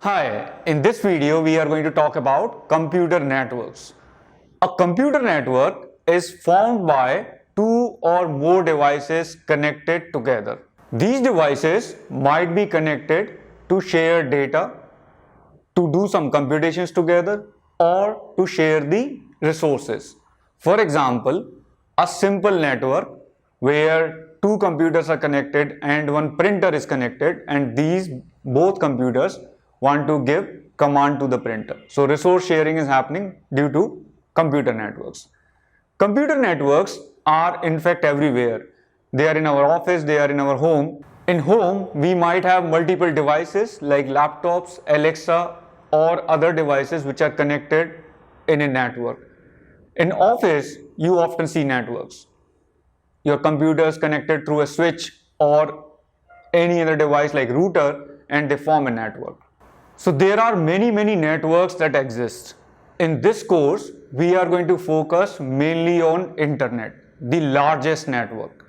Hi, in this video we are going to talk about computer networks. A computer network is formed by two or more devices connected together. These devices might be connected to share data, to do some computations together, or to share the resources. For example, a simple network where two computers are connected and one printer is connected, and these both computers want to give command to the printer. So resource sharing is happening due to computer networks. Computer networks are in fact everywhere. They are in our office, they are in our home. In home, we might have multiple devices like laptops, Alexa, or other devices which are connected in a network. In office, you often see networks. Your computer is connected through a switch or any other device like router, and they form a network. So there are many networks that exist. In this course, we are going to focus mainly on internet, the largest network.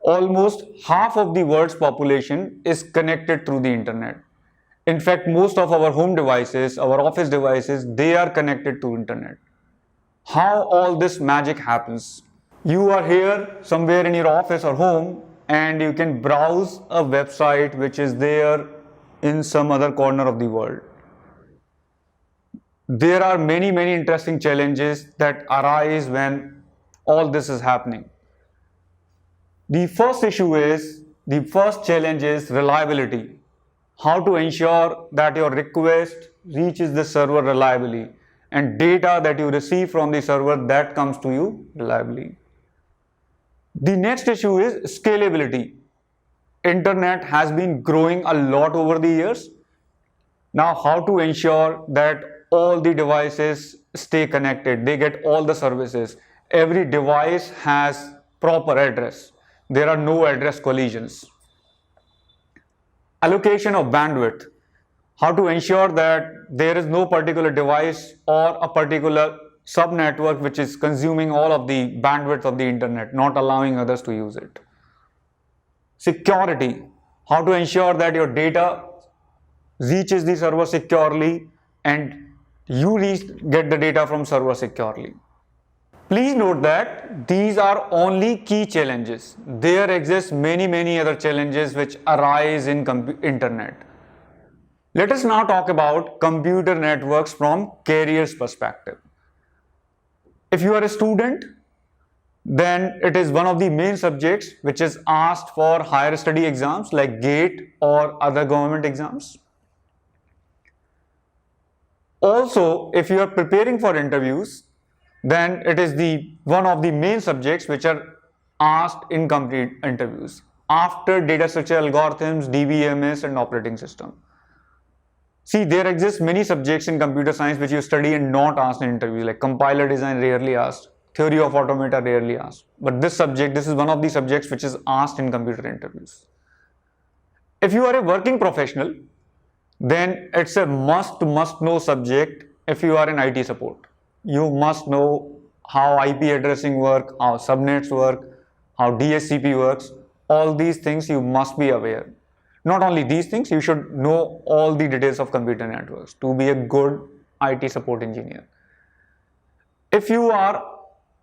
Almost half of the world's population is connected through the internet. In fact, most of our home devices, our office devices, they are connected to internet. How all this magic happens? You are here somewhere in your office or home and you can browse a website which is there in some other corner of the world. There are many interesting challenges that arise when all this is happening. The first challenge is reliability. How to ensure that your request reaches the server reliably and data that you receive from the server that comes to you reliably. The next issue is scalability. Internet has been growing a lot over the years. Now, how to ensure that all the devices stay connected, they get all the services. Every device has proper address. There are no address collisions. Allocation of bandwidth. How to ensure that there is no particular device or a particular subnetwork which is consuming all of the bandwidth of the internet, not allowing others to use it. Security. How to ensure that your data reaches the server securely and you get the data from server securely. Please note that these are only key challenges. There exist many other challenges which arise in internet. Let us now talk about computer networks from career's perspective. If you are a student, then it is one of the main subjects which is asked for higher study exams like GATE or other government exams. Also, if you are preparing for interviews, then it is one of the main subjects which are asked in complete interviews after data structure algorithms, DBMS, and operating system. See, there exist many subjects in computer science which you study and not asked in interviews, like compiler design rarely asked, theory of automata rarely asked. But this is one of the subjects which is asked in computer interviews. If you are a working professional, then it's a must know subject. If you are in IT support, you must know how IP addressing work, how subnets work, how DHCP works. All these things you must be aware. Not only these things, you should know all the details of computer networks to be a good IT support engineer. If you are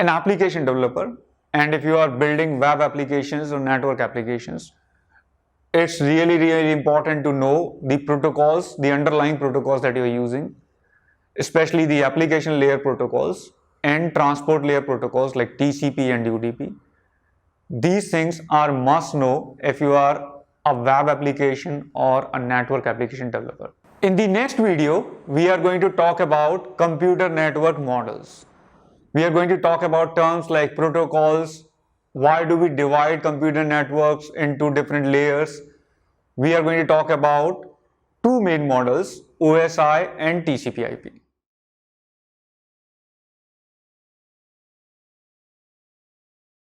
an application developer and if you are building web applications or network applications, it's really important to know the protocols, the underlying protocols that you are using, especially the application layer protocols and transport layer protocols like TCP and UDP. These things are must know if you are a web application or a network application developer. In the next video, we are going to talk about computer network models. We are going to talk about terms like protocols. Why do we divide computer networks into different layers? We are going to talk about two main models, OSI and TCP/IP.